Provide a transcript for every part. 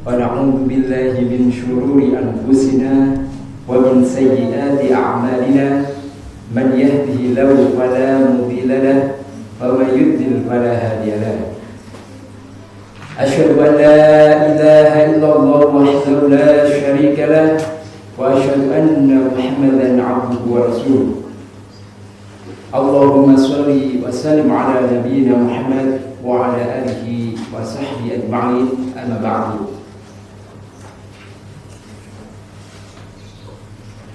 ونعوذ بالله من شرور أنفسنا ومن سيئات أعمالنا من يهده الله فلا مضل له ومن يضلل فلا هادي له أشهد أن لا إله إلا الله وحده لا شريك له وأشهد أن محمدا عبده ورسوله اللهم صل وسلم على نبينا محمد وعلى آله وصحبه أجمعين أما بعد.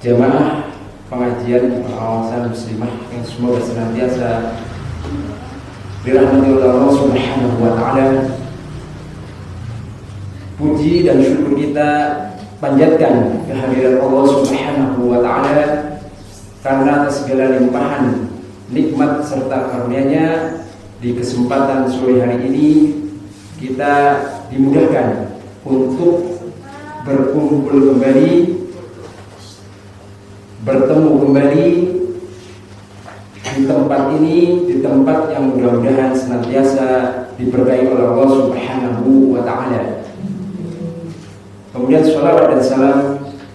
Jamaah pengajian pengawasan muslimah yang semoga senantiasa dirahmati oleh Allah Subhanahu wa taala. Puji dan syukur kita panjatkan kehadiran Allah Subhanahu wa taala karena atas segala limpahan nikmat serta karunia-Nya di kesempatan sore hari ini kita dimudahkan untuk berkumpul kembali, bertemu kembali di tempat ini, di tempat yang mudah-mudahan senantiasa diberkahi oleh Allah Subhanahu wa taala. Kemudian sholawat dan salam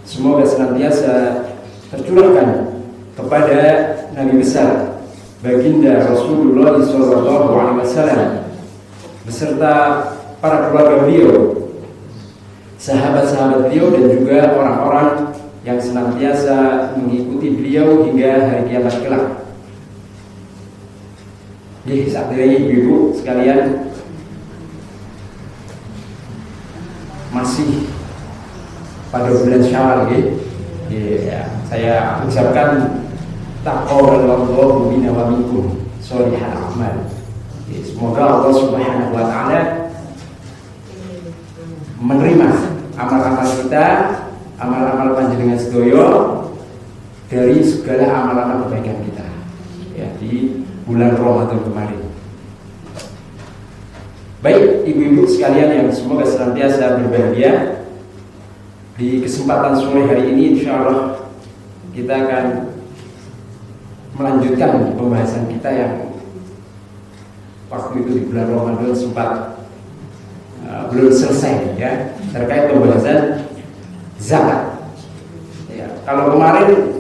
semoga senantiasa tercurahkan kepada Nabi besar baginda Rasulullah SAW beserta para keluarga beliau, sahabat-sahabat beliau dan juga orang-orang yang senantiasa mengikuti beliau hingga hari kiamat kelak. Jadi saat ini ibu sekalian masih pada bulan Syawal, saya ucapkan taqabbalallahu minna wa minkum sholihal a'mal. Semoga Allah Subhanahu wa taala menerima amal-amal kita, amal-amal panjenengan sedoyo dari segala amal-amal kebaikan kita ya di bulan Ramadan kemarin. Baik ibu-ibu sekalian yang semoga senantiasa berbahagia, di kesempatan sore hari ini insyaallah kita akan melanjutkan pembahasan kita yang waktu itu di bulan Ramadan sempat belum selesai ya, terkait pembahasan zakat. Ya, kalau kemarin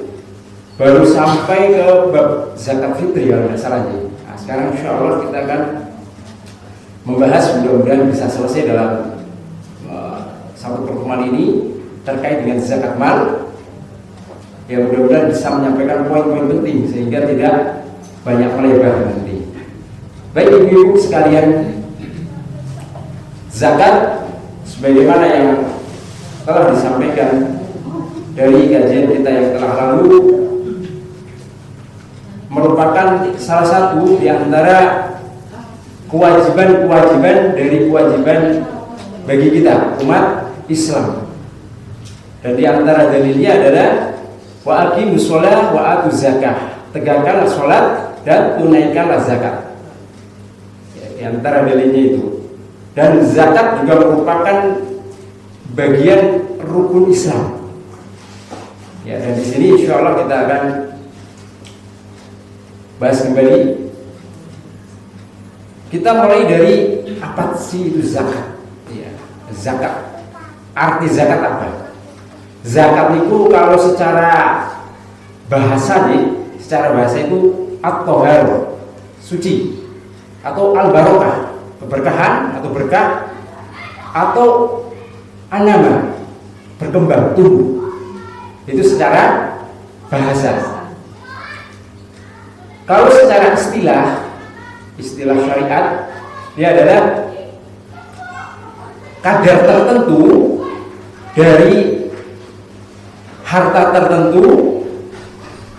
baru sampai ke bab zakat fitri kalau tidak salah. Nah, sekarang insya Allah kita akan membahas, mudah-mudahan bisa selesai dalam satu pertemuan ini terkait dengan zakat mal. Ya mudah-mudahan bisa menyampaikan poin-poin penting sehingga tidak banyak melebar nanti. Baik ibu-ibu sekalian, zakat sebagaimana yang telah disampaikan dari kajian kita yang telah lalu merupakan salah satu di antara kewajiban-kewajiban dari kewajiban bagi kita umat Islam. Dan di antara dalilnya adalah wa aqimus shalah wa atuz zakah, tegakkanlah salat dan tunaikanlah zakat. Ya, di antara dalilnya itu. Dan zakat juga merupakan bagian rukun Islam. Ya, dan di sini insyaallah kita akan bahas kembali. Kita mulai dari apa sih itu zakat? Ya, zakat. Arti zakat apa? Zakat itu kalau secara bahasa itu at-thahar, suci, atau al-barokah, keberkahan atau berkah, atau anama, berkembang, tumbuh. Itu secara bahasa. Kalau secara istilah syariat, dia adalah kadar tertentu dari harta tertentu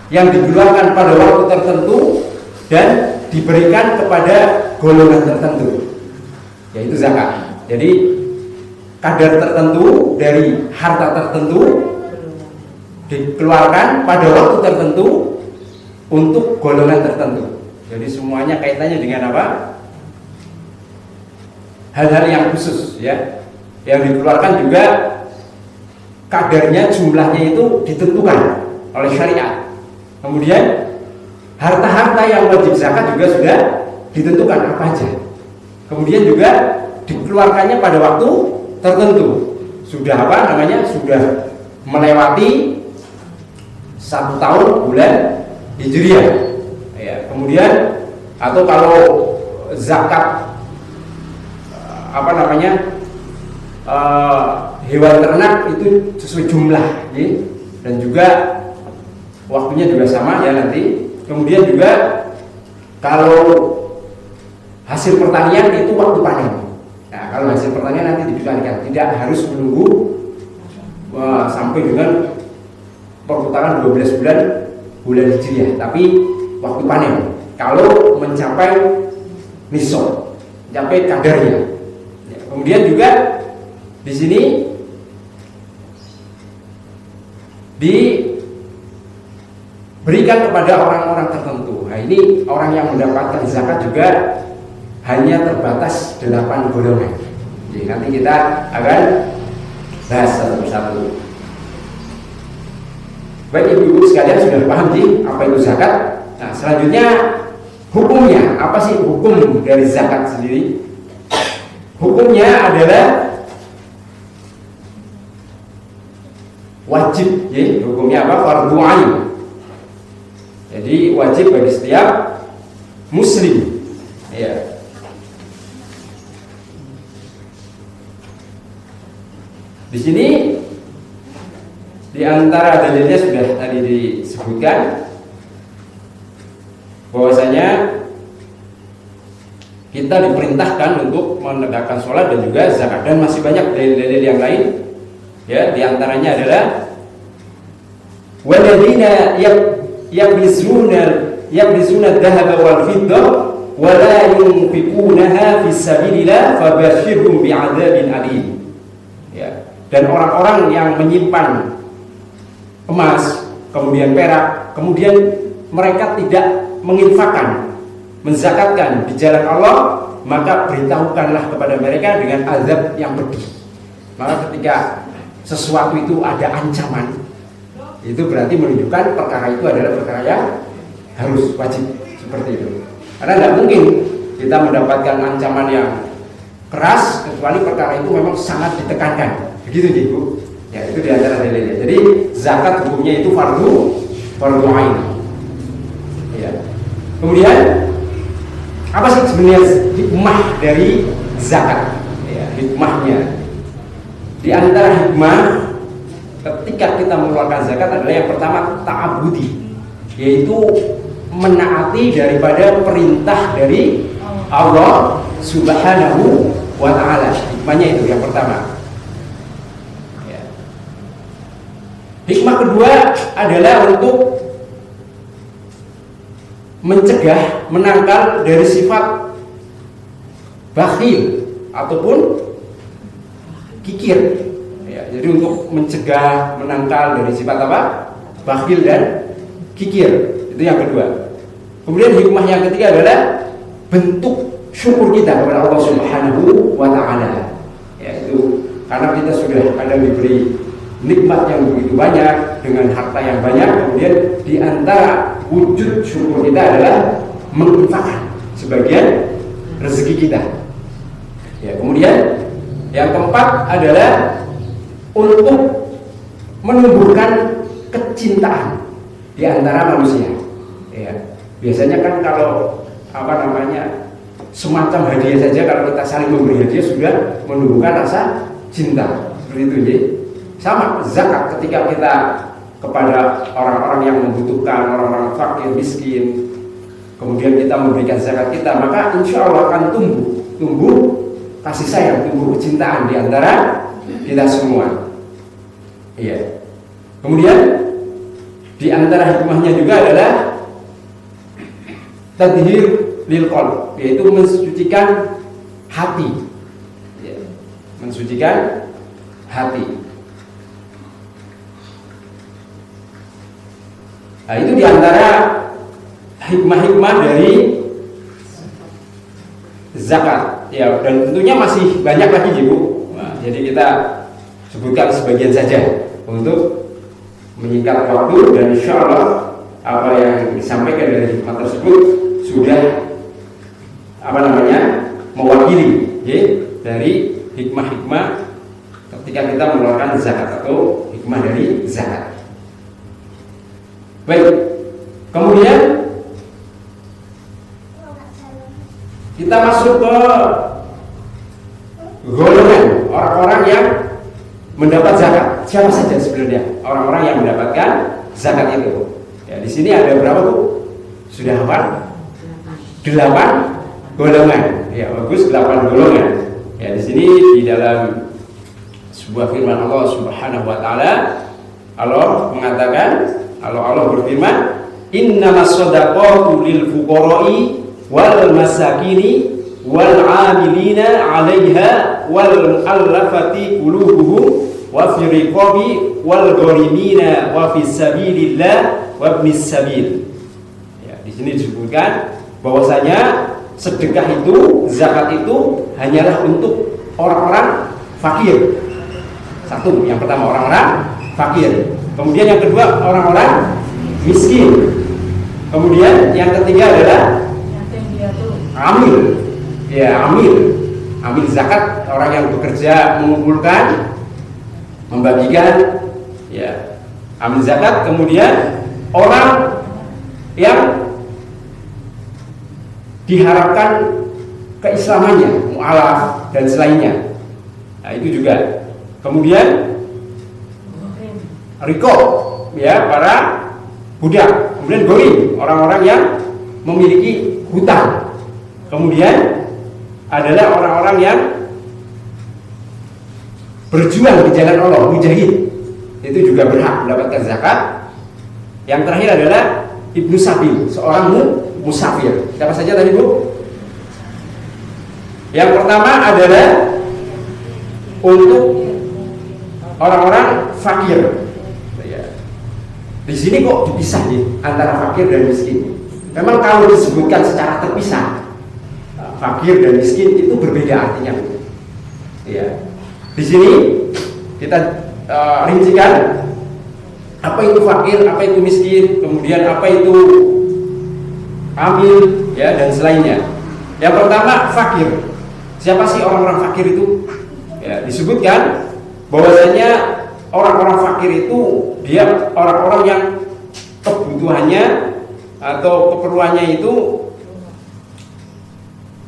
yang dikeluarkan pada waktu tertentu dan diberikan kepada golongan tertentu, yaitu zakat. Jadi kadar tertentu dari harta tertentu dikeluarkan pada waktu tertentu untuk golongan tertentu. Jadi semuanya kaitannya dengan apa? Hal-hal yang khusus ya, yang dikeluarkan juga kadarnya, jumlahnya itu ditentukan oleh syariat. Kemudian harta-harta yang wajib zakat juga sudah ditentukan apa aja. Kemudian juga dikeluarkannya pada waktu tertentu. sudah sudah melewati 1 tahun bulan Hijriah. Ya, kemudian atau kalau zakat hewan ternak itu sesuai jumlah, ya. Dan juga waktunya juga sama ya nanti. Kemudian juga kalau hasil pertanian itu waktu panen. Nah, kalau hasil pertanian nanti dikalikan, tidak harus menunggu sampai dengan perputaran 12 bulan Hijriah, tapi waktu panen. Kalau mencapai nisab, mencapai kadarnya. Ya, kemudian juga di sini diberikan kepada orang-orang tertentu. Nah, ini orang yang mendapatkan zakat juga hanya terbatas 8 golongan. Jadi nanti kita akan bahas satu persatu. Baik ibu-ibu sekalian sudah paham sih apa itu zakat. Nah, selanjutnya hukumnya, apa sih hukum dari zakat sendiri? Hukumnya adalah wajib, ya. Hukumnya apa? Fardhu ain. Jadi wajib bagi setiap muslim. Ya. Di sini di antara dalilnya sudah tadi disebutkan bahwasanya kita diperintahkan untuk menegakkan sholat dan juga zakat, dan masih banyak dalil-dalil yang lain. Ya, di antaranya adalah waladina yabrizuna dhahaba wal fiddah wa la yunfiqunaha fi sabilillah fabashshirhum bi'adzabin alim. Ya, dan orang-orang yang menyimpan emas, kemudian perak, kemudian mereka tidak menginfakkan, menzakatkan di jalan Allah, maka beritahukanlah kepada mereka dengan azab yang pedih. Maka ketika sesuatu itu ada ancaman, itu berarti menunjukkan perkara itu adalah perkara yang harus wajib, seperti itu. Karena tidak mungkin kita mendapatkan ancaman yang keras kecuali perkara itu memang sangat ditekankan. Begitu Ibu. Ya, itu di antara dalilnya. Jadi zakat hukumnya itu fardhu ain. Ya. Kemudian apa sih sebenarnya hikmah dari zakat? Ya, hikmahnya. Di antara hikmah ketika kita mengeluarkan zakat adalah yang pertama ta'abudi, yaitu menaati daripada perintah dari Allah Subhanahu wa ta'ala. Hikmahnya itu yang pertama. Ya. Hikmah kedua adalah untuk mencegah, menangkal dari sifat bakhil ataupun kikir. Ya, jadi untuk mencegah, menangkal dari sifat apa? Bakhil dan kikir. Itu yang kedua. Kemudian hikmah yang ketiga adalah bentuk syukur kita kepada Allah Subhanahu wa ta'ala. Ya, itu karena kita sudah ada diberi nikmat yang begitu banyak dengan harta yang banyak, kemudian di antara wujud syukur kita adalah menginfakkan sebagian rezeki kita. Ya, kemudian yang keempat adalah untuk menumbuhkan kecintaan di antara manusia. Ya, biasanya kan kalau semacam hadiah saja, kalau kita saling memberi hadiah sudah menumbuhkan rasa cinta. Seperti itu ya. Sama zakat, ketika kita kepada orang-orang yang membutuhkan, orang-orang fakir, miskin, kemudian kita memberikan zakat kita, maka insya Allah akan tumbuh kasih sayang, tumbuh kecintaan di antara kita semua. Iya. Kemudian di antara hikmahnya juga adalah tadhir lil qalb, yaitu mensucikan hati. Ya. Mensucikan hati. Nah, itu di antara hikmah-hikmah dari zakat. Ya, dan tentunya masih banyak lagi Ibu. Nah, jadi kita sebutkan sebagian saja untuk menyingkat waktu, dan insya Allah apa yang disampaikan dari hikmah tersebut sudah mewakili ya, dari hikmah-hikmah ketika kita mengeluarkan zakat atau hikmah dari zakat. Baik, kemudian kita masuk ke golongan orang-orang yang mendapat zakat. Siapa saja sebenarnya orang-orang yang mendapatkan zakat itu? Ya, di sini ada berapa Bu? Sudah hafal? 8 golongan. Ya, bagus, 8 golongan. Ya, di sini di dalam sebuah firman Allah Subhanahu wa taala, Allah mengatakan, Allah berfirman, "Innamas shadaqatu lil fuqara'i wal masakini wal 'amilina 'alaiha wal mu'allafati qulubuhum wa fi riqabi wal gharimina wa fi sabilillah wa ibnis sabil." Ya, di sini disebutkan bahwasanya sedekah itu, zakat itu hanyalah untuk orang-orang fakir. Satu, yang pertama orang-orang fakir. Kemudian yang kedua orang-orang miskin. Kemudian yang ketiga adalah amil. Ya, amil zakat, orang yang bekerja mengumpulkan, membagikan, ya, amil zakat. Kemudian orang yang diharapkan keislamannya, mu'alaf dan selainnya. Nah, itu juga. Kemudian riko, ya, para budak. Kemudian gorim, orang-orang yang memiliki hutang. Kemudian adalah orang-orang yang berjuang di jalan Allah, mujahid. Itu juga berhak mendapatkan zakat. Yang terakhir adalah ibnu sabil, seorang musafir. Siapa saja tadi Bu? Yang pertama adalah untuk orang-orang fakir. Di sini kok dipisah nih antara fakir dan miskin. Memang kalau disebutkan secara terpisah, fakir dan miskin itu berbeda artinya. Ya. Di sini kita rincikan apa itu fakir, apa itu miskin, kemudian apa itu amil, ya, dan selainnya. Yang pertama fakir. Siapa sih orang-orang fakir itu? Ya, disebutkan bahwasanya orang-orang fakir itu dia orang-orang yang kebutuhannya atau keperluannya itu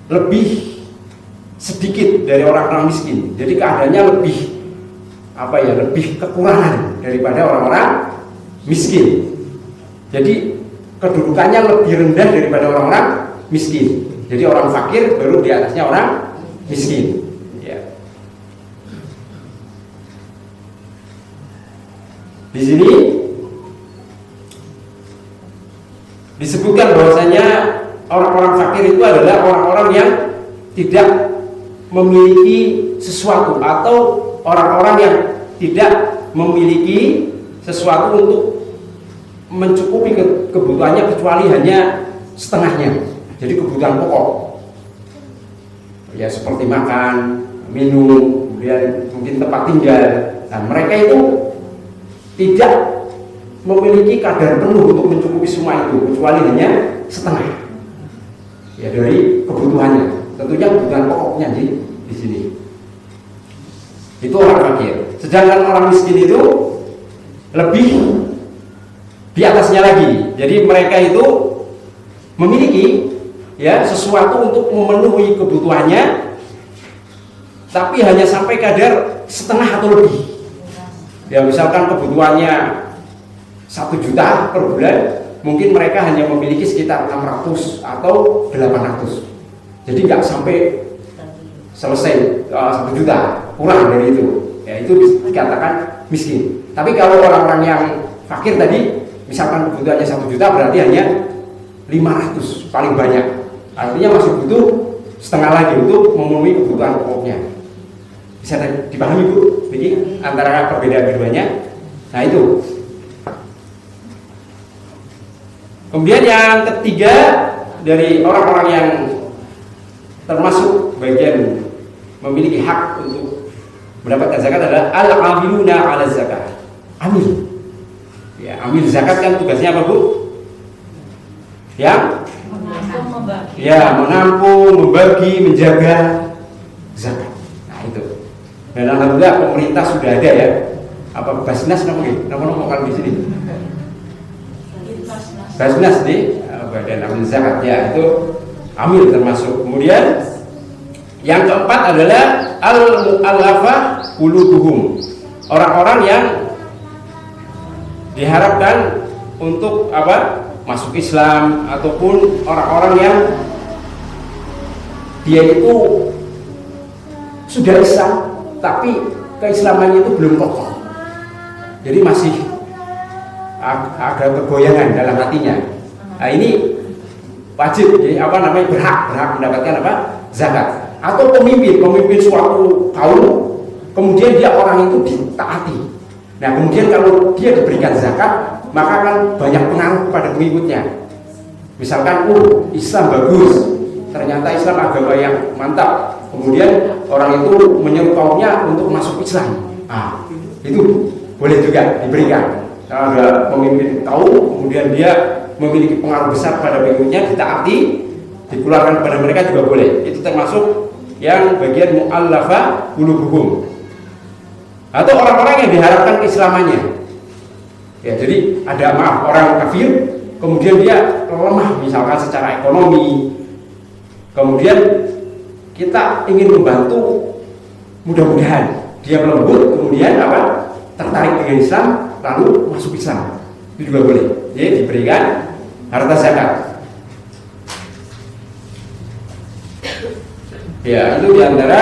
lebih sedikit dari orang-orang miskin. Jadi keadaannya lebih lebih kekurangan daripada orang-orang miskin. Jadi kedudukannya lebih rendah daripada orang-orang miskin. Jadi orang fakir baru di atasnya orang miskin. Di sini disebutkan bahwasanya orang-orang fakir itu adalah orang-orang yang tidak memiliki sesuatu atau orang-orang yang tidak memiliki sesuatu untuk mencukupi kebutuhannya kecuali hanya setengahnya. Jadi kebutuhan pokok, ya, seperti makan, minum, kemudian mungkin tempat tinggal. Nah, mereka itu tidak memiliki kadar penuh untuk mencukupi semua itu kecuali hanya setengah, ya, dari kebutuhannya. Tentunya kebutuhan pokoknya di sini. Itu orang fakir. Sedangkan orang miskin itu lebih di atasnya lagi. Jadi mereka itu memiliki, ya, sesuatu untuk memenuhi kebutuhannya, tapi hanya sampai kadar setengah atau lebih. Ya, misalkan kebutuhannya 1 juta per bulan, mungkin mereka hanya memiliki sekitar 600 atau 800. Jadi nggak sampai selesai 1 juta, kurang dari itu. Ya, itu dikatakan miskin. Tapi kalau orang-orang yang fakir tadi, misalkan kebutuhannya 1 juta, berarti hanya 500 paling banyak. Artinya masih butuh setengah lagi untuk memenuhi kebutuhan pokoknya. Bisa dipahami Bu, Vicky, antara perbedaan keduanya? Nah, itu. Kemudian yang ketiga dari orang-orang yang termasuk bagian memiliki hak untuk mendapatkan zakat adalah al-amiluna 'ala zakat. Amil. Ya, amil zakat kan tugasnya apa Bu? Yang menampung, membagi, menjaga zakat. Nah, itu. Dan alhamdulillah pemerintah sudah ada ya. Apa Basnas namanya? Nama kalau di sini. Basnas di Badan Amil Zakat ya, itu amil termasuk. Kemudian yang keempat adalah al-mu'allafah qulubuhum. Orang-orang yang diharapkan untuk apa? Masuk Islam, ataupun orang-orang yang dia itu sudah Islam tapi keislamannya itu belum kokoh. Jadi masih ada kegoyangan dalam hatinya. Nah, ini wajib, jadi berhak mendapatkan apa? Zakat. Atau pemimpin suatu kaum, kemudian dia orang itu ditaati. Nah, kemudian kalau dia diberikan zakat, maka akan banyak pengaruh pada pengikutnya. Misalkan, Islam bagus, ternyata Islam agama yang mantap. Kemudian orang itu menyeru kaumnya untuk masuk Islam. Nah, itu boleh juga diberikan. Kalau ada pemimpin kaum, kemudian dia memiliki pengaruh besar pada pengikutnya, ditaati, dikeluarkan kepada mereka juga boleh. Itu termasuk yang bagian mu'allafah qulubuhum. Atau orang-orang yang diharapkan keislamannya. Ya, jadi ada orang kafir, kemudian dia lemah misalkan secara ekonomi. Kemudian kita ingin membantu, mudah-mudahan dia melembut, kemudian tertarik dengan Islam, lalu masuk Islam. Itu juga boleh. Jadi diberikan harta zakat. Ya, itu diantara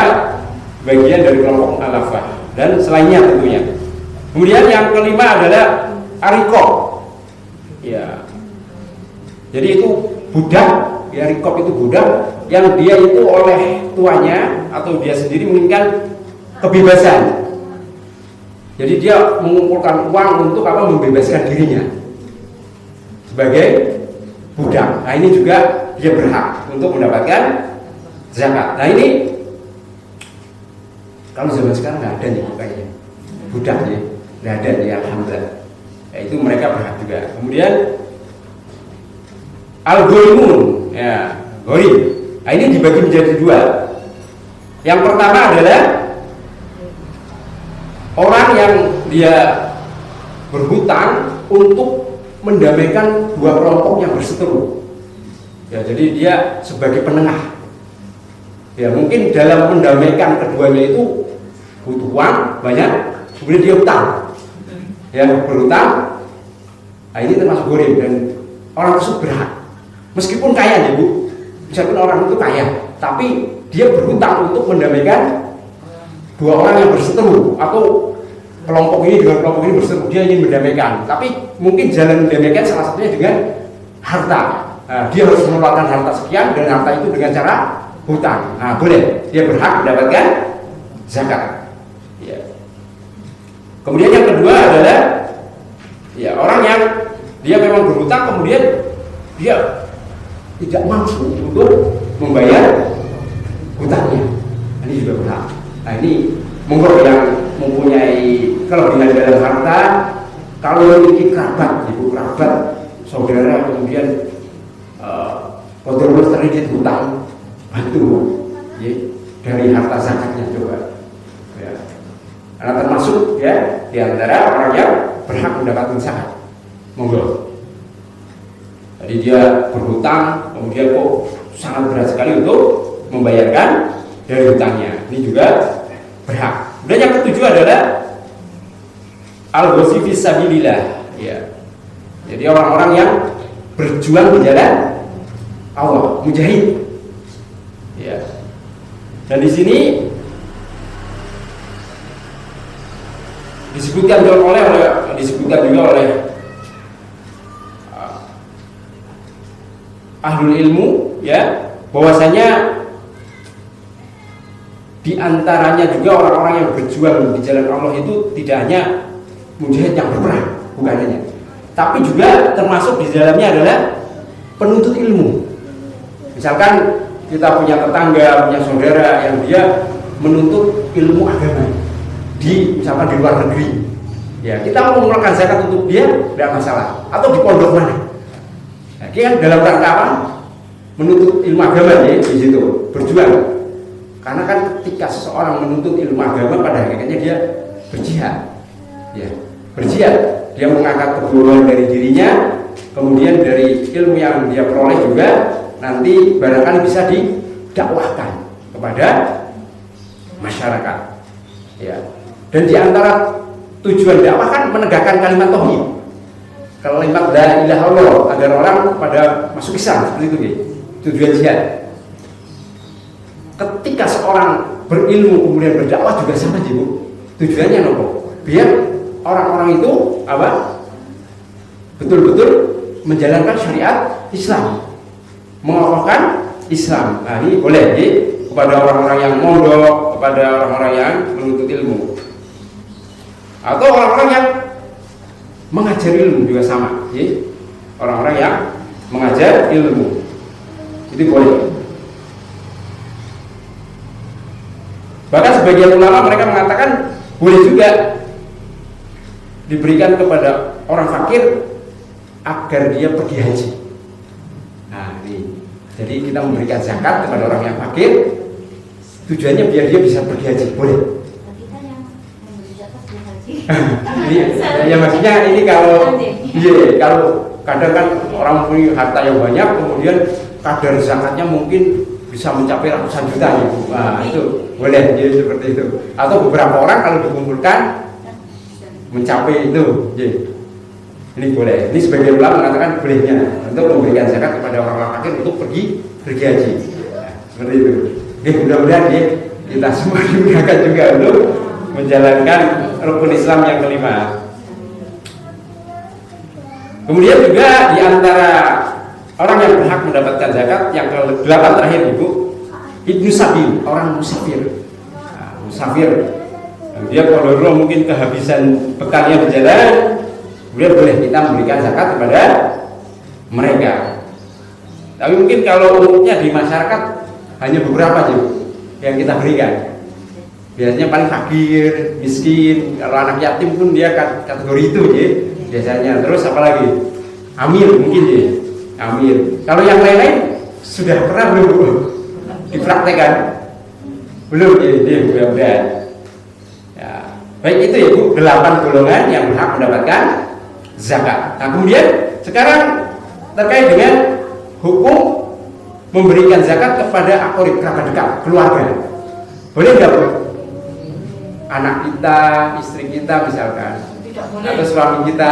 bagian dari kelompok alafah dan selainnya tentunya. Kemudian yang kelima adalah arikob. Ya, jadi itu budak. Ya, arikob itu budak yang dia itu oleh tuanya atau dia sendiri menginginkan kebebasan. Jadi dia mengumpulkan uang untuk membebaskan dirinya sebagai budak. Nah, ini juga dia berhak untuk mendapatkan zakat. Nah, ini kalau zaman sekarang nggak ada nih kayaknya budaknya, nggak ada nih, alhamdulillah. Ya, itu mereka berhak juga. Kemudian al-ghorimun, ya, ghorim. Nah, ini dibagi menjadi dua. Yang pertama adalah orang yang dia berhutang untuk mendamaikan dua kelompok yang berseteru. Ya, jadi dia sebagai penengah. Ya, mungkin dalam mendamaikan keduanya itu butuh uang banyak, kemudian dia hutang. Ya, berhutang. Nah, ini termasuk ghorim dan orang tersebut berhak. Meskipun kaya ya, Bu. Misalkan orang itu kaya, tapi dia berhutang untuk mendamaikan dua orang yang berseteru, atau kelompok ini dengan kelompok ini berseteru, dia ingin mendamaikan. Tapi mungkin jalan mendamaikan salah satunya dengan harta. Nah, dia harus mengeluarkan harta sekian, dan harta itu dengan cara hutang. Nah, boleh, dia berhak mendapatkan zakat. Ya. Kemudian yang kedua adalah ya, orang yang dia memang berhutang, kemudian dia tidak mampu untuk membayar hutangnya. Ini juga berhak. Nah, ini monggo yang mempunyai kelebihan dalam harta, kalau memiliki kerabat, ibu kerabat, saudara, kemudian kontrol kredit hutang, bantu ya, dari harta zakatnya coba. Ya. Karena termasuk ya diantara orang yang berhak mendapatkan zakat. Monggo. Jadi dia berhutang, kemudian kok sangat berat sekali untuk membayarkan dari hutangnya. Ini juga berhak. Dan yang ketujuh adalah al-ghazi fi sabilillah. Ya. Jadi orang-orang yang berjuang di jalan Allah, mujahid. Ya. Dan di sini disebutkan juga oleh ahlul ilmu, ya, bahwasanya di antaranya juga orang-orang yang berjuang di jalan Allah itu tidak hanya mujahid yang berperang, bukan hanya, tapi juga termasuk di dalamnya adalah penuntut ilmu. Misalkan kita punya tetangga, punya saudara yang dia menuntut ilmu agama misalkan di luar negeri, ya, kita mau mengeluarkan zakat untuk dia, tidak masalah. Atau di pondok mana, nah, dia kan dalam rangka apa? Menuntut ilmu agama, ya, di situ berjuang. Karena kan ketika seseorang menuntut ilmu agama pada hakikatnya dia berjihad, ya, berjihad. Dia mengangkat kebodohan dari dirinya, kemudian dari ilmu yang dia peroleh juga nanti barangkali bisa didakwahkan kepada masyarakat, ya. Dan di antara tujuan dakwah kan menegakkan kalimat tauhid, kalimat la ilaha illallah, agar orang pada masuk Islam, seperti itu ya. Tujuan jihad. Ketika seorang berilmu kemudian berdakwah juga sama Bu. Tujuannya nopo? Biar orang-orang itu apa? Betul-betul menjalankan syariat Islam, mengokohkan Islam. Nah, ini boleh ya, kepada orang-orang yang mondok, kepada orang-orang yang menuntut ilmu, atau orang-orang yang mengajar ilmu juga sama ya. Orang-orang yang mengajar ilmu itu boleh. Bahkan sebagian ulama mereka mengatakan boleh juga diberikan kepada orang fakir agar dia pergi haji. Nah, ini. Jadi kita memberikan zakat kepada orang yang fakir, tujuannya biar dia bisa pergi haji, boleh. Tapi kan yang memberi zakat belum haji. Ya maksudnya ini kalau kalau kadang kan orang punya harta yang banyak, kemudian kadar zakatnya mungkin bisa mencapai ratusan juta ya. Nah, itu boleh jadi seperti itu. Atau beberapa orang kalau dikumpulkan mencapai itu, ya. Ini boleh. Ini sebagian ulama mengatakan bolehnya untuk memberikan zakat kepada orang-orang fakir untuk pergi haji. Nah, seperti itu. Oke, mudah-mudahan ya, kita semua digunakan juga untuk menjalankan rukun Islam yang kelima. Kemudian juga di antara orang yang berhak mendapatkan zakat yang ke-8 terakhir Ibu, Ibnu Sabil, orang musafir. Nah, musafir. Dia kalau dulu mungkin kehabisan bekalnya berjalan, kemudian boleh kita memberikan zakat kepada mereka. Tapi mungkin kalau umumnya di masyarakat hanya beberapa aja yang kita berikan. Biasanya paling fakir, miskin, kalau anak yatim pun dia kategori itu ya biasanya. Terus apalagi amil mungkin ya, amil. Kalau yang lain-lain sudah pernah belum dipraktekkan? Belum ya, mudah-mudahan. Ya, baik itu ya Bu, 8 golongan yang berhak mendapatkan zakat. Nah kemudian sekarang terkait dengan hukum memberikan zakat kepada akorib, kerabat dekat, keluarga. Boleh nggak Bu? Anak kita, istri kita misalkan, atau suami kita,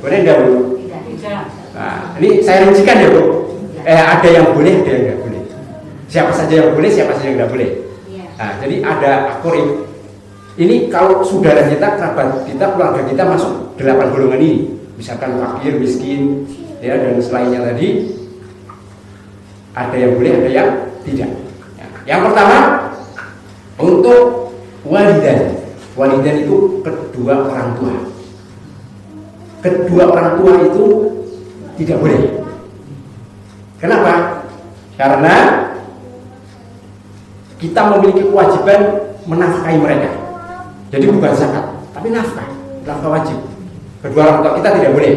boleh nggak Bu? Nah, ini saya rincikan ya Bu. Ada yang boleh, ada yang nggak boleh. Siapa saja yang boleh, siapa saja yang nggak boleh. Nah, jadi ada akorib. Ini kalau saudara kita, kerabat kita, keluarga kita masuk 8 golongan ini. Misalkan fakir, miskin, ya dan selainnya tadi, ada yang boleh, ada yang tidak. Ya. Yang pertama untuk walidan. Walidan itu kedua orang tua. Kedua orang tua itu tidak boleh. Kenapa? Karena kita memiliki kewajiban menafkahi mereka. Jadi bukan zakat, tapi nafkah wajib. Kedua orang tua kita tidak boleh.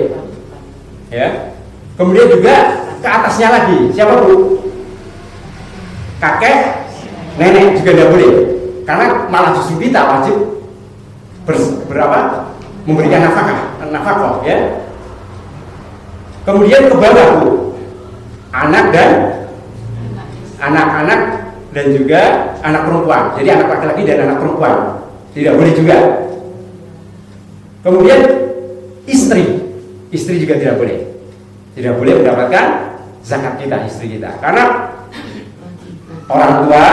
Ya. Kemudian juga ke atasnya lagi, siapa Bu? Kakek, nenek juga tidak boleh. Karena malah justru kita wajib memberikan nafkah, ya. Kemudian ke bawah Bu, anak-anak dan juga anak perempuan. Jadi anak laki-laki dan anak perempuan tidak boleh juga. Kemudian istri juga tidak boleh mendapatkan zakat kita, istri kita, karena orang tua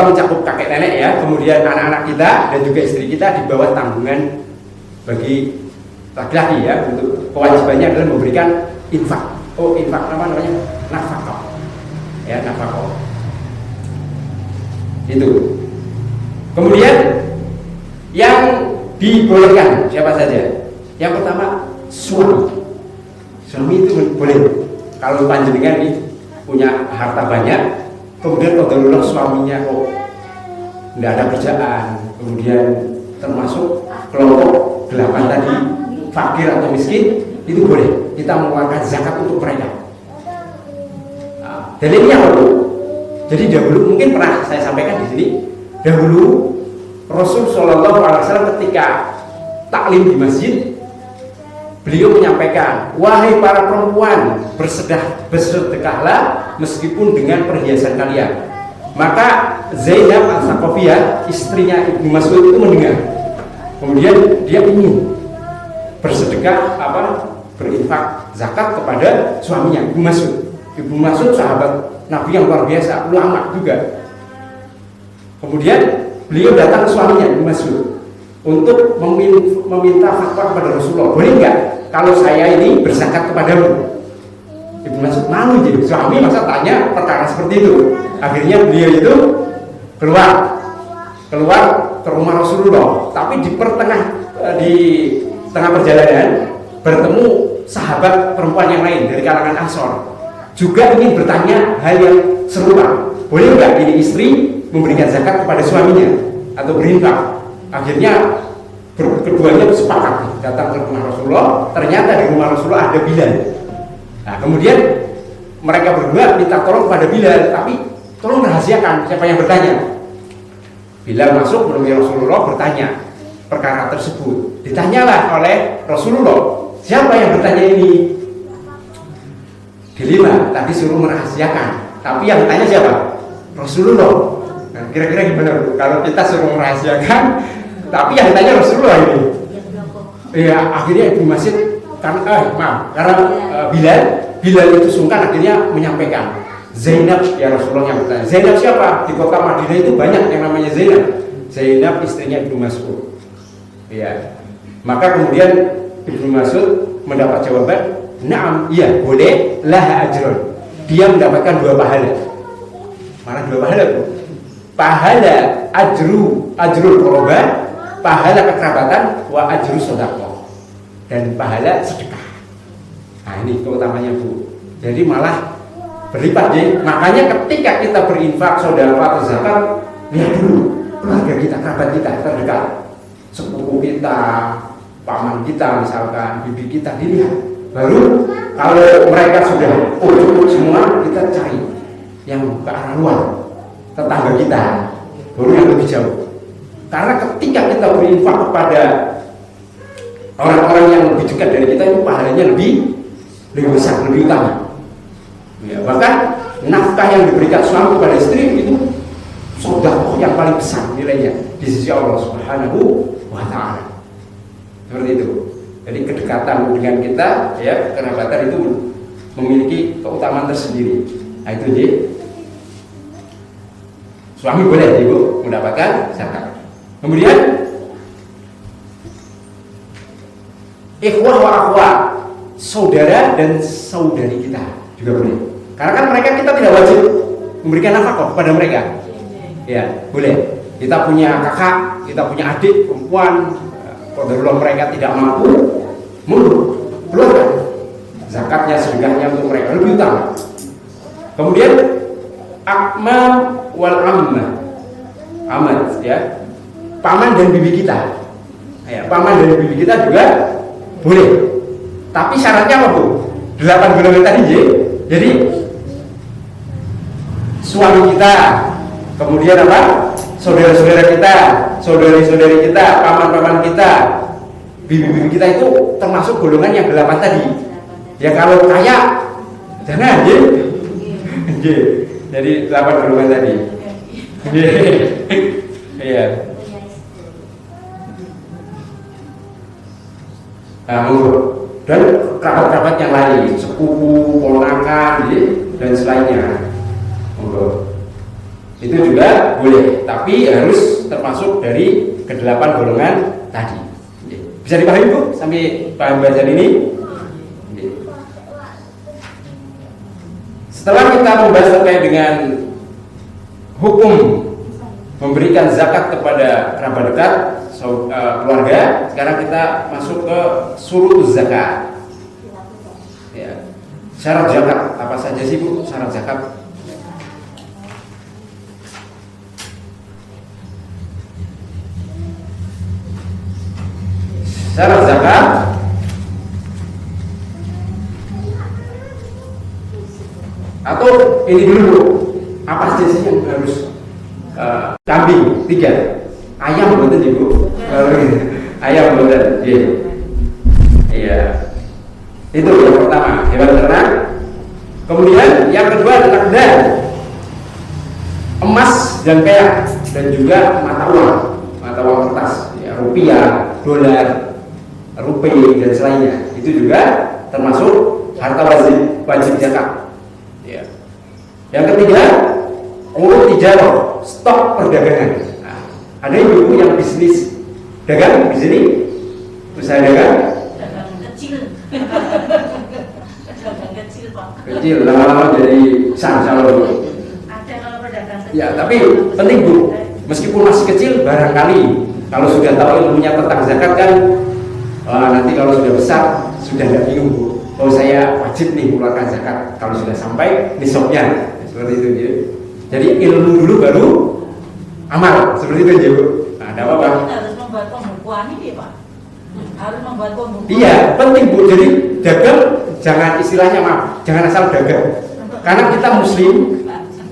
mencakup kakek nenek ya, kemudian anak-anak kita dan juga istri kita di bawah tanggungan bagi laki-laki ya, untuk kewajibannya adalah memberikan infak. Infak namanya nafkah. Ya, nafkah. Itu. Kemudian yang dibolehkan siapa saja? Yang pertama suami. Suami itu boleh. Kalau panjenengan ini punya harta banyak, kemudian kalau suaminya tidak ada kerjaan, kemudian termasuk kelompok 8 tadi, fakir atau miskin, itu boleh kita mengeluarkan zakat untuk mereka. Nah, Dalilnya apa Bu? Jadi dahulu mungkin pernah saya sampaikan di sini. Dahulu Rasul Shallallahu Alaihi Wasallam ketika taklim di masjid, beliau menyampaikan, wahai para perempuan, bersedekahlah meskipun dengan perhiasan kalian. Maka Zainab Al-Thaqafiyah, istrinya Ibnu Mas'ud itu mendengar. Kemudian dia ingin bersedekah berinfak zakat kepada suaminya Ibnu Mas'ud. Ibnu Mas'ud sahabat Nabi yang luar biasa, ulama juga. Kemudian beliau datang ke suaminya Ibnu Mas'ud untuk meminta fatwa kepada Rasulullah. Boleh nggak kalau saya ini berzakat kepadamu? Ibnu Mas'ud malu, jadi suami masa tanya perkara seperti itu. Akhirnya beliau itu keluar ke rumah Rasulullah. Tapi di tengah perjalanan bertemu sahabat perempuan yang lain dari kalangan Ansor, juga ingin bertanya hal yang serupa. Boleh nggak ini istri memberikan zakat kepada suaminya atau berinfak? Akhirnya keduanya sepakat datang ke rumah Rasulullah. Ternyata di rumah Rasulullah ada Bilal. Nah, kemudian mereka berdua minta tolong kepada Bilal, tapi tolong rahasiakan siapa yang bertanya. Bilal masuk menemui Rasulullah bertanya perkara tersebut. Ditanyalah oleh Rasulullah, siapa yang bertanya ini? Dilema, tadi suruh merahasiakan, tapi yang bertanya siapa? Rasulullah. Nah, kira-kira gimana kalau kita suruh merahasiakan, tapi yang bertanya Rasulullah ini? Iya, akhirnya Ibnu Mas'ud karena Bilal itu sungkan, akhirnya menyampaikan, Zainab ya Rasulullah yang bertanya. Zainab siapa? Di kota Madinah itu banyak yang namanya Zainab. Zainab istrinya Ibnu Mas'ud. Ya. Maka kemudian Ibnu Mas'ud mendapat jawaban, "Na'am, iya, boleh, laha ajrun." Dia mendapatkan 2 pahala. Mana 2 pahala, Bu? Pahala ajrul qurba, pahala kekerabatan, wa ajru sedekah. Dan pahala sedekah. Nah, ini keutamanya, Bu. Jadi malah berlipat ya. Makanya ketika kita berinfak, sedekah atau zakat, lihat dulu keluarga kita, kerabat kita terdekat, sepupu kita, paman kita misalkan, bibi kita, dilihat. Baru kalau mereka sudah cukup semua, kita cari yang ke arah luar, tetangga kita, baru yang lebih jauh. Karena ketika kita berinfak kepada orang-orang yang lebih dekat dari kita, itu pahalanya lebih besar, lebih utama. Ya, bahkan nafkah yang diberikan suami kepada istri itu sedekah yang paling besar nilainya di sisi Allah Subhanahu wa Ta'ala. Seperti itu. Jadi kedekatan dengan kita, ya, kerabatan itu memiliki keutamaan tersendiri. Nah, itu jadi suami boleh, Ibu, mendapatkan zakat. Kemudian ikhwah wa akhwat, saudara dan saudari kita juga boleh. Karena kan mereka kita tidak wajib memberikan nafkah kepada mereka. Ya, boleh. Kita punya kakak, kita punya adik perempuan, kalau mereka tidak mampu, keluarkan zakatnya, sedekahnya untuk mereka, lebih utama. Kemudian akma wal amma, amat, ya, paman dan bibi kita. Ya, paman dan bibi kita juga boleh. Tapi syaratnya apa, Bu? 8 golongan tadi, ya. Jadi suami kita, kemudian apa? Saudara-saudara kita, saudari-saudari kita, paman-paman kita, bibi-bibi kita itu termasuk golongan yang 8 tadi. Ya kalau kaya jangan, ya. Jadi 8 golongan tadi. Iya. Nah, dan kerabat-kerabat yang lain, sepupu, ponakan, dan selainnya. Itu juga boleh, tapi harus termasuk dari ke-8 golongan tadi. Bisa dipahami, Bu? Sampai paham bacaan ini? Setelah kita membahas terkait dengan hukum memberikan zakat kepada kerabat dekat, keluarga, sekarang kita masuk ke surutuz zakat. Ya. Syarat zakat apa saja sih, Bu? Syarat zakat. Syarat zakat atau ini dulu Bu, apa saja sih yang harus kambing 3, ayam betul Ibu, ayam betul, iya, itu yang pertama hewan ternak. Kemudian yang kedua adalah dan emas dan perak dan juga mata uang kertas, ya, rupiah, dolar, rupee dan selainnya, itu juga termasuk harta wajib zakat. Ya. Yang ketiga, urut tijarah, stok perdagangan. Nah, ada ibu yang bisnis dagang di sini, usaha dagang kecil. Dagang kecil Pak. kecil, lama-lama jadi sang-sang dulu. Ada kalau pedagang kecil. Ya, tapi penting Bu, meskipun masih kecil, barangkali kalau sudah tahu ilmunya tentang zakat kan, nanti kalau sudah besar sudah tidak bingung Bu. Oh saya wajib nih mengeluarkan zakat kalau sudah sampai nisabnya, seperti itu ya. Jadi ilmu dulu baru amal, seperti itu ya Bu. Nah, ada apa-apa? Kita harus membuat pembukuan ini Pak. Harus membuat pembukuan. Iya, penting Bu. Jadi dagang jangan istilahnya maaf, jangan asal dagang. Karena kita Muslim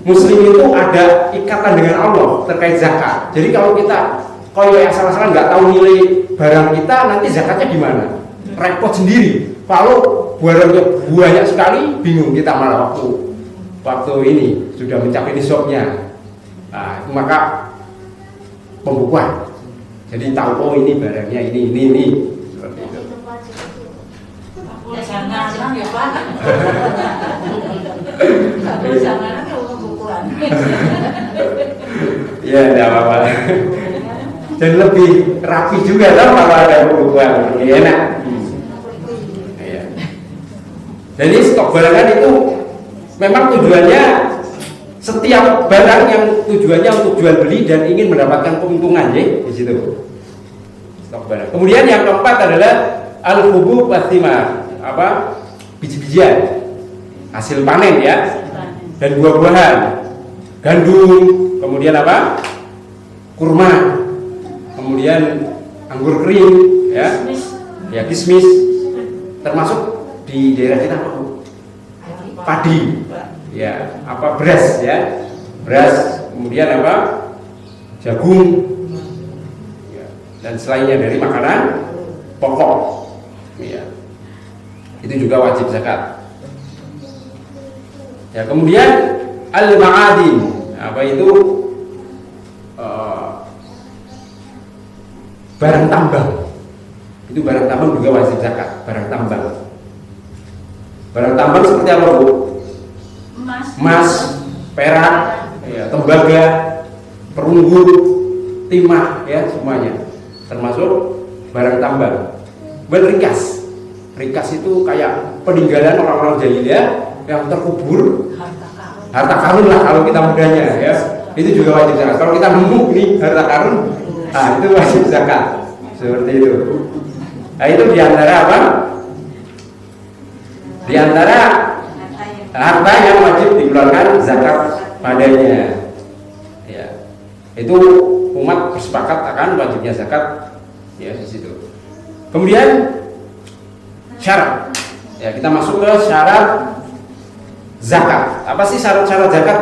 itu ada ikatan dengan Allah terkait zakat. Jadi kalau kita asal-asalan nggak tahu nilai barang kita, nanti zakatnya gimana? Repot sendiri. Kalau barangnya banyak sekali, bingung kita malah waktu ini sudah mencapai nisabnya. Nah, maka pembukuan. Jadi tahu oh ini barangnya ini. Seperti itu. Ya jangan ya Pak. Kalau jangan ya pembukuan. Ya, tidak apa-apa. Dan lebih rapi juga kan kalau ada pembukuan, lebih enak. Ya. Jadi stok barang itu memang tujuannya setiap barang yang tujuannya untuk jual beli dan ingin mendapatkan keuntungan ya di situ. Stok barang. Kemudian yang keempat adalah al-hubub was-thimar, biji-bijian, hasil panen ya, dan buah-buahan, gandum, kemudian kurma, kemudian anggur kering, ya kismis, termasuk di daerah kita apa Bu? Padi, ya, beras ya, beras, kemudian jagung, ya, dan selainnya dari makanan pokok, ya, itu juga wajib zakat. Ya, kemudian al-ma'adin, itu barang tambang. Itu barang tambang juga wajib zakat, barang tambang. Barang tambang seperti apa Bu? Emas, perak, ya, tembaga, perunggu, timah, ya, semuanya termasuk barang tambang. Rikas itu kayak peninggalan orang-orang jahiliyah yang terkubur, harta karun lah kalau kita mudanya ya, itu juga wajib zakat. Kalau kita nemu nih harta karun, itu wajib zakat, seperti itu. Nah, itu diantara diantara harta yang wajib dikeluarkan zakat padanya. Ya, itu umat bersepakat akan wajibnya zakat ya di situ. Kemudian syarat, ya kita masuk ke syarat zakat. Apa sih syarat-syarat zakat?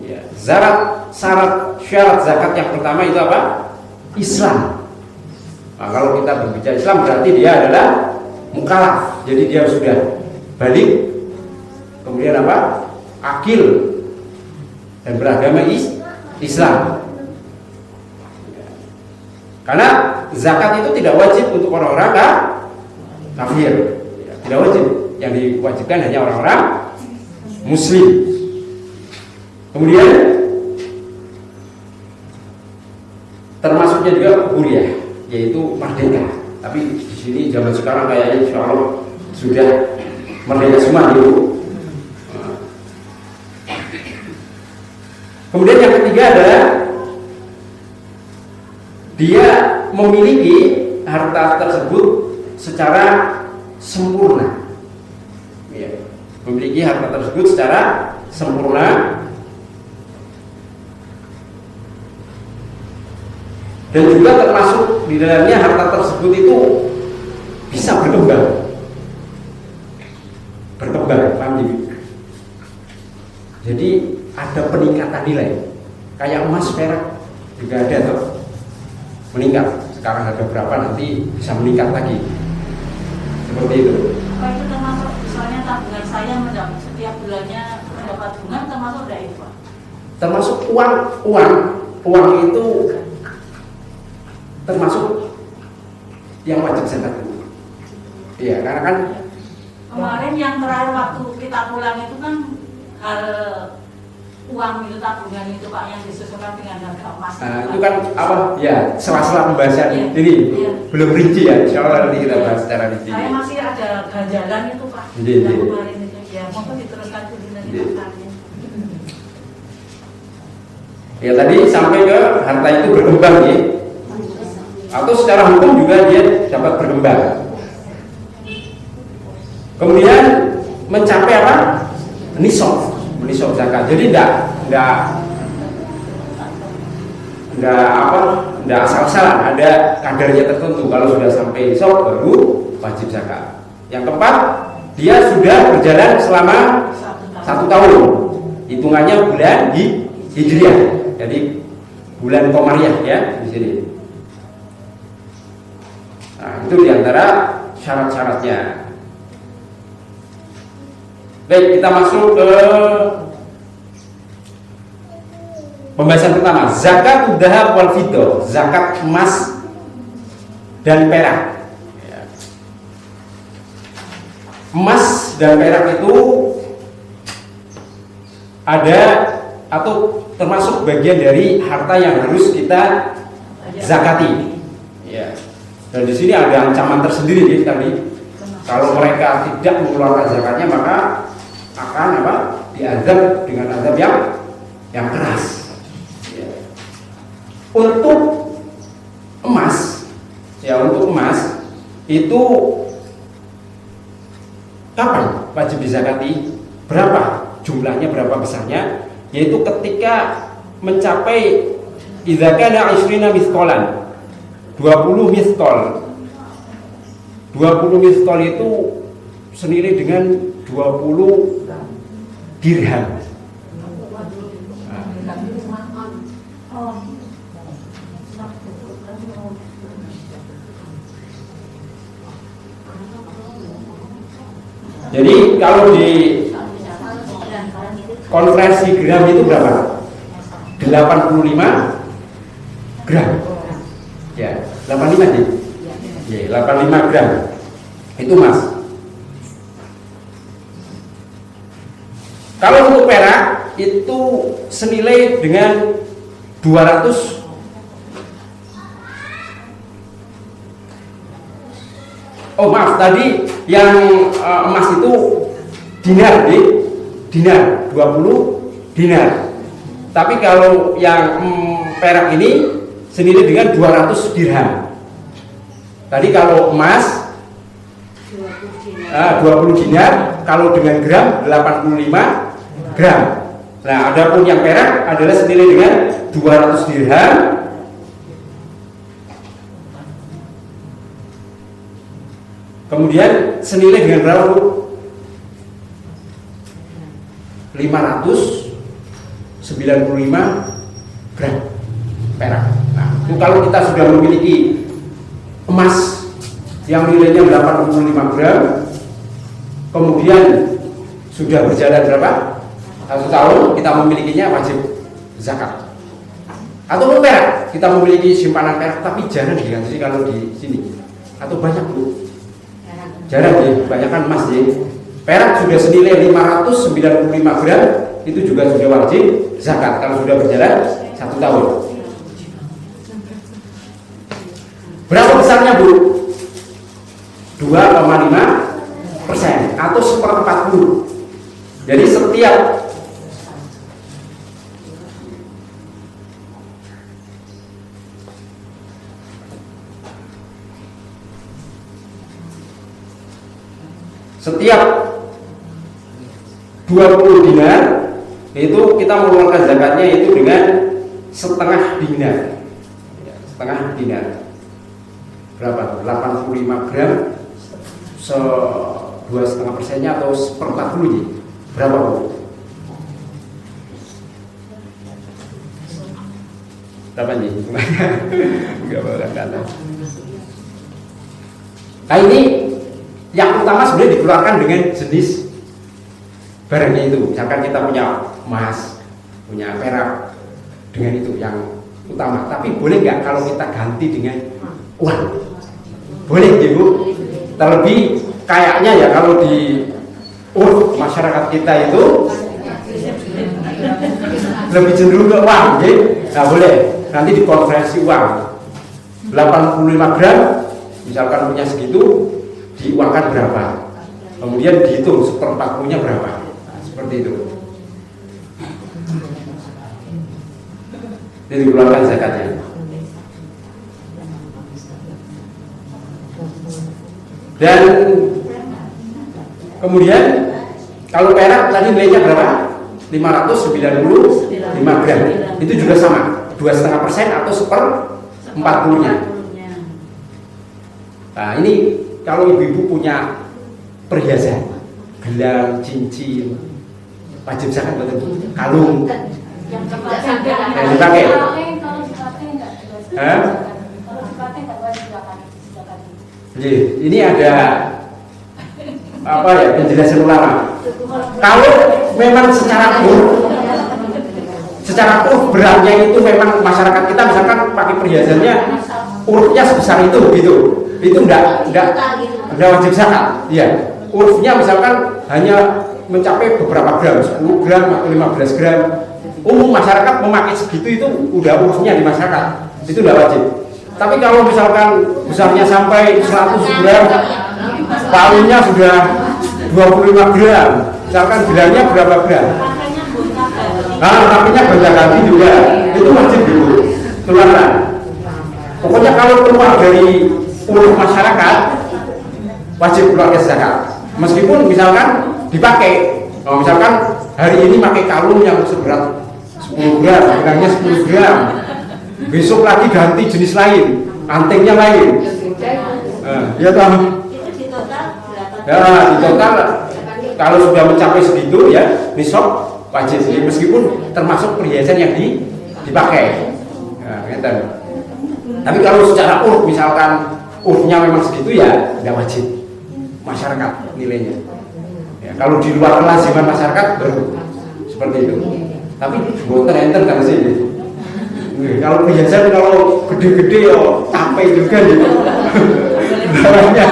Ya, syarat zakat yang pertama itu apa? Islam. Nah, kalau kita berbicara Islam berarti dia adalah mukallaf. Jadi dia sudah balik, kemudian akil dan beragama Islam. Karena zakat itu tidak wajib untuk orang-orang kafir, ya, tidak wajib. Yang diwajibkan hanya orang-orang Muslim. Kemudian termasuknya juga kuliah, yaitu merdeka. Tapi di sini zaman sekarang kayaknya insya Allah sudah merdeka semua dulu. Kemudian yang ketiga adalah dia memiliki harta tersebut secara sempurna. Ya, memiliki harta tersebut secara sempurna dan juga termasuk di dalamnya harta tersebut itu bisa berkembang, paham? ada peningkatan nilai. Kayak emas, perak juga ada tuh meningkat. Sekarang harga berapa nanti bisa meningkat lagi. Seperti itu. Apa itu termasuk misalnya tabungan saya mendapat setiap bulannya mendapat bunga termasuk dari itu Pak? Termasuk uang itu termasuk yang wajib zakat. Iya, karena kan kemarin yang terakhir waktu kita pulang itu kan hal uang itu tabungan itu Pak yang disesuaikan dengan harga emas. itu kan apa ya, sela-sela pembahasan Iya. ini Iya. belum rinci ya. Insyaallah nanti kita bahas secara rinci. Saya masih ada ganjalan itu Pak. Iya, Yang iya. kemarin itu ya, monggo diteruskan dulu nanti Iya. makannya. Ya tadi sampai ke harta itu berkembang ya. Atau secara hukum juga dia dapat berkembang. Kemudian mencapai apa? Nisab zakat. Jadi enggak asal-asalan, ada kadarnya tertentu. Kalau sudah sampai nisab baru wajib zakat. Yang keempat, dia sudah berjalan selama 1 tahun. Hitungannya bulan Hijriah. Jadi bulan Komariah ya di sini. Nah, itu diantara syarat-syaratnya. Baik, kita masuk ke pembahasan pertama, zakat dhahab wal fiddah, zakat emas dan perak. Ya. Emas dan perak itu ada atau termasuk bagian dari harta yang harus kita zakati. Ya. Dan di sini ada ancaman tersendiri ya, tadi. Kalau mereka tidak mengeluarkan zakatnya maka akan diazab dengan azab yang keras. Ya. Untuk emas itu kapan wajib dizakati? Berapa jumlahnya, berapa besarnya? Yaitu ketika mencapai idza kana 20 misqalan, 20 misqal. 20 misqal itu senilai dengan 20 dirham. Jadi kalau di konversi gram itu berapa? 85 gram. Ya, 85 sih. Ya, 85 gram. Itu emas. Kalau untuk perak itu senilai dengan 200 Oh maaf, tadi yang emas itu dinar, dinar 20 dinar. Tapi kalau yang perak ini senilai dengan 200 dirham. Tadi kalau emas 20 dinar, kalau dengan gram 85 gram. Nah, adapun yang perak adalah senilai dengan 200 dirham. Kemudian senilai dengan berapa, Bu? 595 gram perak. Nah, itu kalau kita sudah memiliki emas yang nilainya 85 gram, kemudian sudah berjalan berapa? 1 tahun, kita memilikinya wajib zakat. Atau perak, kita memiliki simpanan perak tapi jarang diganti kalau di sini. Atau banyak, Bu? Jarang ya, kebanyakan emas ya. Perak sudah senilai 595 gram, itu juga sudah wajib zakat kalau sudah berjalan 1 tahun. Berapa besarnya, Bu? 2,5% atau 1/40. Jadi setiap 20 dinar itu kita mengeluarkan zakatnya itu dengan setengah dinar. Setengah dinar. Berapa? 85 gram 2,5%-nya atau 1/40 ya? Berapa, Bu? Berapa nih? Enggak boleh kata. Nah ini yang utama sebenarnya dikeluarkan dengan jenis barangnya itu. Misalkan kita punya emas, punya perak, dengan itu yang utama. Tapi boleh nggak kalau kita ganti dengan uang? Boleh Ibu. Terlebih kayaknya ya kalau di masyarakat kita itu lebih cenderung ke uang, gitu. Nah boleh nanti dikonversi uang 85 gram misalkan punya segitu diuangkan berapa, kemudian dihitung seperempatnya berapa, nah, seperti itu. Jadi dikeluarkan zakatnya. Dan kemudian kalau perak tadi nilainya berapa? 595 gram. Itu juga sama, 2,5% atau 1/40-nya. Nah ini kalau ibu-ibu punya perhiasan, gelang, cincin, wajib zakat betul, kalung yang dipakai. Ini ada apa ya penjelasan ulama. Kalau memang secara urf beratnya itu memang masyarakat kita misalkan pakai perhiasannya urfnya sebesar itu gitu, itu enggak wajib zakat. Iya, urfnya misalkan hanya mencapai beberapa gram, 10 gram atau 15 gram. Umum masyarakat memakai segitu itu udah urfnya di masyarakat, itu enggak wajib. Tapi kalau misalkan besarnya sampai 100 gram, palingnya sudah 25 gram, misalkan bilangnya berapa gram? Nah, rapinya gonta-ganti juga, itu wajib dulu keluarkan. Pokoknya kalau keluar dari uruf masyarakat, wajib keluarga zakat. Meskipun misalkan dipakai, misalkan hari ini pakai kalung yang seberat 10 gram, bilangnya 10 gram. Besok lagi ganti jenis lain, antingnya lain. Ya toh. Ya di total kalau sudah mencapai segitu ya nisab wajib. Meskipun termasuk perhiasan yang dipakai. Nah, tapi kalau secara urf misalkan urfnya memang segitu ya tidak wajib masyarakat nilainya. Ya, kalau di luar kelaziman masyarakat baru seperti itu. Tapi bukan enter kan sih. Kalau perhiasan kalau gede-gede ya capek juga gitu. Barangnya.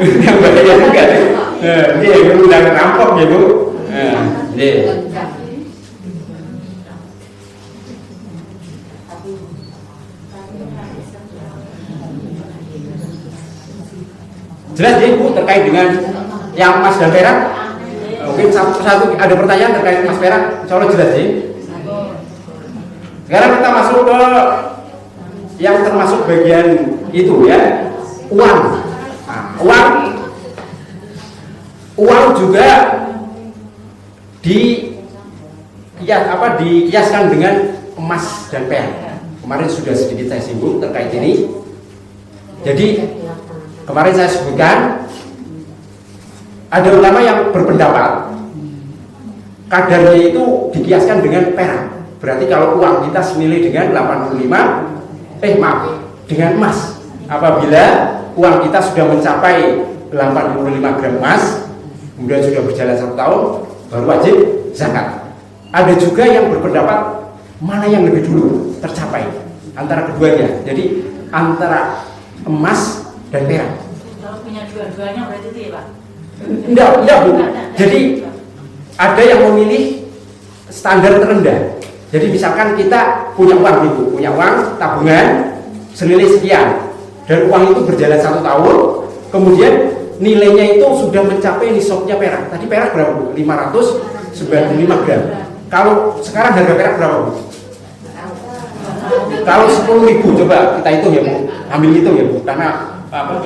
Yang bahaya juga. Dia mengundang rampok ya Bu. Jelas ya Bu terkait dengan yang emas dan perak. Mungkin satu ada pertanyaan terkait emas perak. Insya Allah jelas ya. Sekarang kita masuk ke yang termasuk bagian itu ya, uang. Nah, uang juga dikiaskan dengan emas dan perak. Kemarin sudah sedikit saya singgung terkait ini. Jadi kemarin saya sebutkan ada ulama yang berpendapat kadarnya itu dikiaskan dengan perak. Berarti kalau uang kita senilai dengan dengan emas. Apabila uang kita sudah mencapai 85 gram emas, kemudian sudah berjalan 1 tahun, baru wajib zakat. Ada juga yang berpendapat mana yang lebih dulu tercapai antara keduanya. Jadi antara emas dan perak. Kalau punya dua-duanya berarti itu ya Pak? Enggak Bu. Jadi ada yang memilih standar terendah. Jadi misalkan kita punya uang Ibu, punya uang tabungan senilai sekian, dan uang itu berjalan 1 tahun, kemudian nilainya itu sudah mencapai nisabnya perak. Tadi perak berapa Bu? 595 gram. Kalau sekarang harga perak berapa Bu? Kalau 10.000 coba kita hitung ya Bu, ambil hitung ya Bu, karena apa?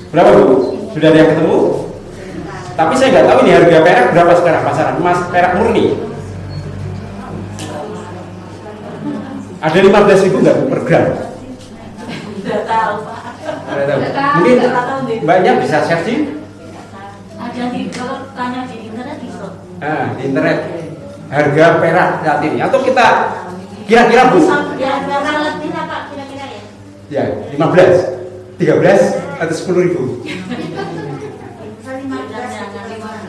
Berapa Bu? Sudah ada yang ketemu? Tapi saya nggak tahu ini harga perak berapa sekarang pasaran emas perak murni. Ada 15.000 nggak per gram? Tidak tahu Pak. Ada tahu. Mungkin banyak bisa share sih. Ada di kalau tanya di internet bisa. Nah, di internet harga perak saat ini atau kita kira-kira Bu? Ya, lebih lah Pak kira-kira ya. Ya, 15, 13 atau 10.000?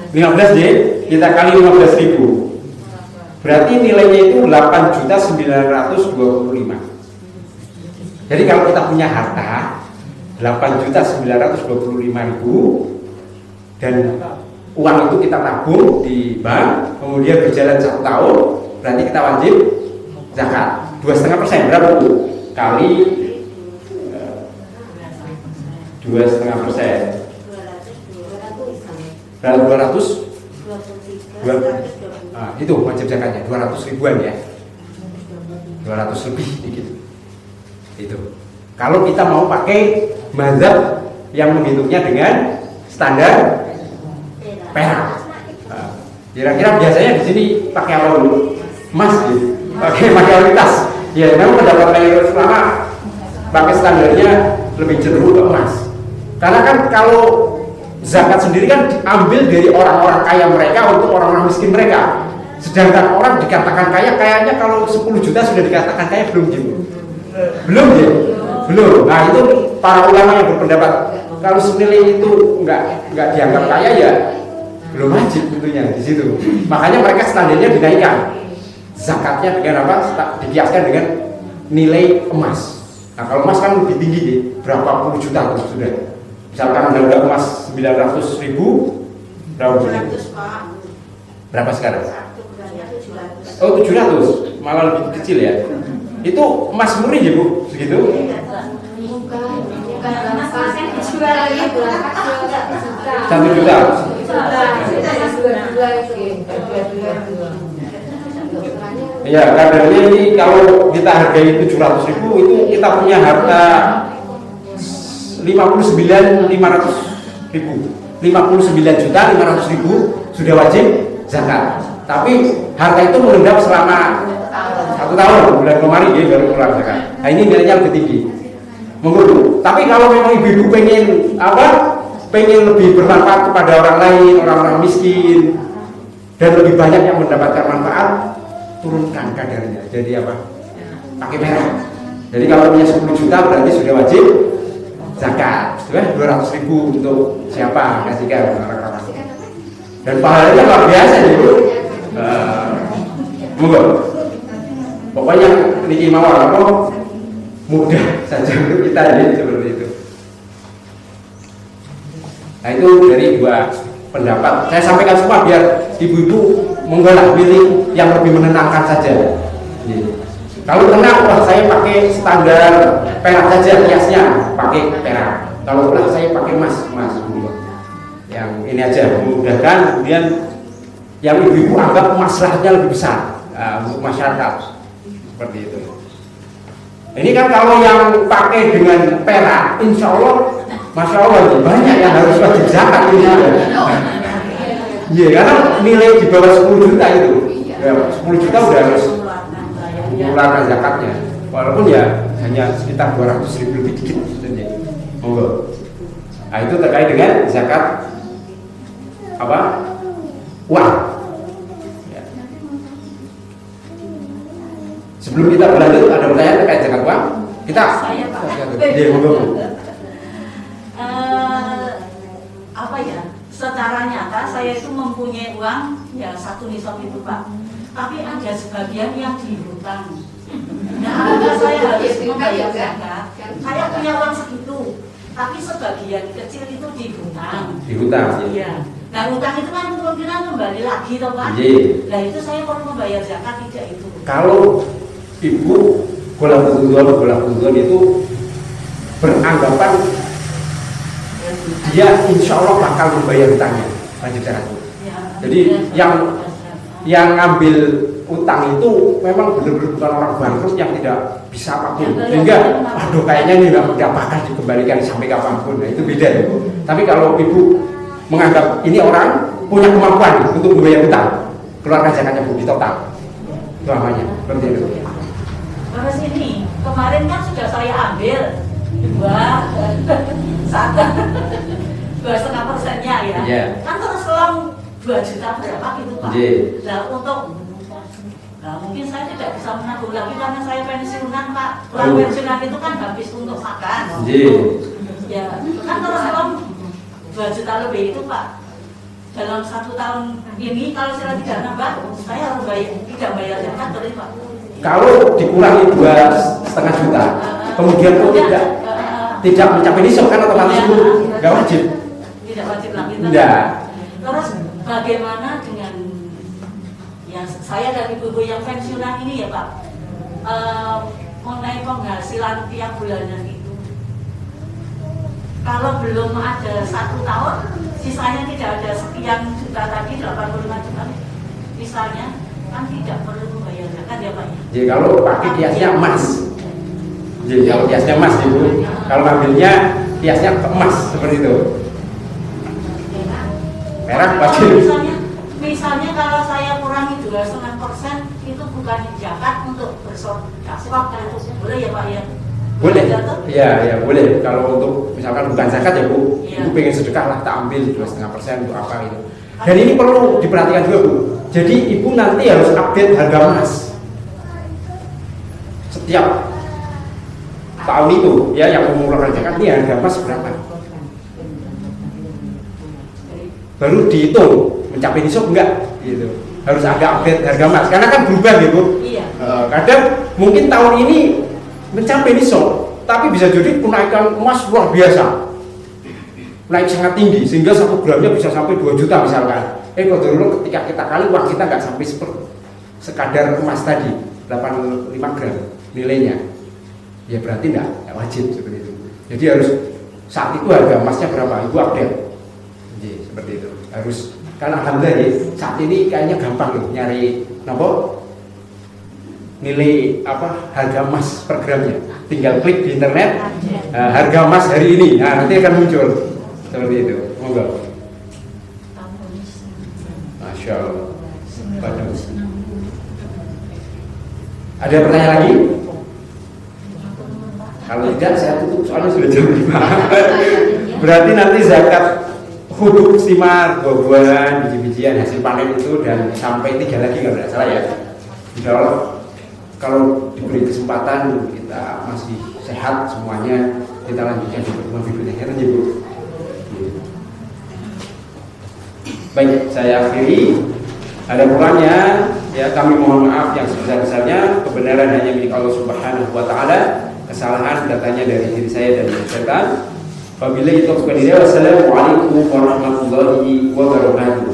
15 deh, kita kali 15.000. Berarti nilainya itu 8.925. Jadi kalau kita punya harta 8.925.000 dan uang itu kita tabung di bank, kemudian berjalan 1 tahun, berarti kita wajib zakat 2,5%. Berapa Bu? Kali 2,5%. Berapa 200? Itu wajib zakatnya 200 ribuan ya, 200 lebih dikit itu. Kalau kita mau pakai mazhab yang menghitungnya dengan standar perak, kira-kira biasanya di sini pakai apa dulu? Emas gitu, pakai mayoritas. Ya memang pendapat mayoritas ulama pakai standarnya lebih cenderung ke emas, karena kan kalau zakat sendiri kan diambil dari orang-orang kaya mereka untuk orang-orang miskin mereka. Sedangkan orang dikatakan kaya, kayaknya kalau 10 juta sudah dikatakan kaya belum gitu? Belum ya? Belum. Nah itu para ulama yang berpendapat kalau senilai itu nggak dianggap kaya ya belum wajib tentunya di situ. Makanya mereka standarnya dinaikkan. Zakatnya dengan apa? Dikiaskan dengan nilai emas. Nah kalau emas kan lebih tinggi deh, berapa puluh juta terus sudah. Misalkan harga emas 900.000, berapa? Berapa sekarang? Oh 700, malah lebih kecil ya. Itu emas murni ya Bu, segitu? Bukan 1 juta. Ya kadarnya ini kalau kita hargai 700.000 itu kita punya harta 59.500.000, 59.500.000 sudah wajib zakat. Tapi harta itu mengendap selama 1 tahun, bulan kemarin dia baru keluar zakat. Nah ini nilainya lebih tinggi. Monggo. Tapi kalau memang ibu-ibu pengen lebih bermanfaat kepada orang lain, orang-orang miskin, dan lebih banyak yang mendapatkan manfaat, turunkan kadarnya. Jadi apa? Pakai merah. Jadi kalau punya 10 juta berarti sudah wajib zakat. 200.000 untuk siapa? Kasihkan orang-orang. Dan pahalanya luar biasa nih Bu. Monggo. Pokoknya niki mawar apa mudah saja untuk kita ini seperti itu. Nah itu dari 2 pendapat. Saya sampaikan semua biar ibu-ibu menggolah pilih yang lebih menenangkan saja. Kalau tenang, wah saya pakai standar perak saja, kiasnya pakai perak. Kalau pula saya pakai emas yang ini aja memudahkan. Kemudian yang ibu-ibu anggap masalahnya lebih besar untuk masyarakat seperti itu. Ini kan kalau yang pakai dengan perak, insya Allah, masya Allah banyak yang harus wajib zakat ini. Iya, karena nilai di bawah 10 juta itu, ya, 10 juta udah harus mengeluarkan zakatnya. Walaupun ya hanya sekitar 200.000 lebih dikit. Monggo. Nah itu terkait dengan zakat apa? Uang. Ya. Sebelum kita berlanjut, ada pertanyaan terkait zakat uang? Kita. Saya Pak. Iya, monggo. Apa ya? Secara nyata saya itu mempunyai uang ya 1 nisab itu Pak. Tapi ada sebagian yang dihutang. Nah, apakah saya harus membayar zakat? Saya punya uang segitu, tapi sebagian kecil itu dihutang. Dihutang. Iya. Nah, hutang itu kan kemungkinan kembali lagi toh Pak. Iya. Nah, itu saya perlu membayar zakat tidak itu? Kalau ibu golak-golak itu beranggapan dia insya Allah bakal membayar hutangnya, wajib zakat. Ya, Jadi yang ngambil utang itu memang benar-benar bukan orang bangkrut yang tidak bisa apapun, sehingga aduh kayaknya ini nggak bakal dikembalikan sampai kapanpun. Nah itu beda. Tapi kalau ibu menganggap ini orang punya kemampuan untuk membayar hutang, keluarkan zakatnya Bu di total. Itu namanya. Seperti itu. Terus ini kemarin kan sudah saya ambil 2,5%-nya ya. Iya. Kan terus selang 2 juta berapa gitu Pak. Iya. Nah untuk mungkin saya tidak bisa menabung lagi karena saya pensiunan Pak. Uang pensiunan itu kan habis untuk makan. Iya. Ya kan terus selang 2 juta lebih itu Pak. Dalam 1 tahun ini kalau saya tidak nambah, saya harus tidak bayar zakat berarti Pak. Kalau dikurangi 2,5 juta, kemudian pun tidak mencapai nisab kan otomatis Bu nggak wajib. Tidak wajib lagi. Tidak. Terus bagaimana dengan ya saya dan ibu-ibu yang pensiunan ini ya Pak, mengenai penghasilan tiap bulannya itu, kalau belum ada 1 tahun, sisanya tidak ada sekian juta tadi 85 juta, misalnya kan tidak perlu membayar zakat ya Pak ya. Jadi kalau pakai kiasnya emas, jadi kalau kiasnya emas Ibu, kalau ngambilnya kiasnya emas seperti itu. Perak wajib. Misalnya kalau saya kurangi 2,5% itu bukan zakat untuk bersedekah itu boleh ya Pak ya? Boleh. Ya boleh. Kalau untuk misalkan bukan zakat ya Bu, Iya. Ibu pengen sedekah lah, tak ambil 2,5% untuk apa itu. Dan ini perlu diperhatikan juga Bu. Jadi Ibu nanti harus update harga emas setiap tahun itu ya, yang mengeluarkan zakat ini harga emas berapa. Baru dihitung mencapai nisab enggak gitu. Harus ada update harga emas karena kan berubah gitu. Iya. Kadang mungkin tahun ini mencapai nisab, tapi bisa jadi kenaikan emas luar biasa, naik sangat tinggi sehingga 1 gramnya bisa sampai 2 juta misalkan. Kalau dulu ketika kita kali uang kita nggak sampai sekadar emas tadi 85 gram nilainya, ya berarti nggak wajib seperti itu. Jadi harus saat itu harga emasnya berapa, Ibu update. Jadi seperti itu harus. Karena alhamdulillah ya, saat ini kayaknya gampang loh nyari nilai harga emas per gramnya. Tinggal klik di internet harga emas hari ini, nah nanti akan muncul seperti itu. Monggo. Masya Allah. Ada pertanyaan lagi? Kalau tidak saya tutup soalnya sudah jam 5. Berarti nanti zakat huduk simar, buah-buahan, biji-bijian hasil panen itu dan sampai 3 lagi kalau tidak salah ya. Insya Allah kalau diberi kesempatan kita masih sehat semuanya, kita lanjutkan di pertemuan berikutnya ya Bu. Baik, saya akhiri. Ada kurangnya ya kami mohon maaf yang sebesar-besarnya. Kebenaran hanya milik Allah Subhanahu wa taala. Kesalahan datanya dari diri saya dan dari setan. Wabillahi taufiq wal hidayah. Wassalamualaikum warahmatullahi wabarakatuh.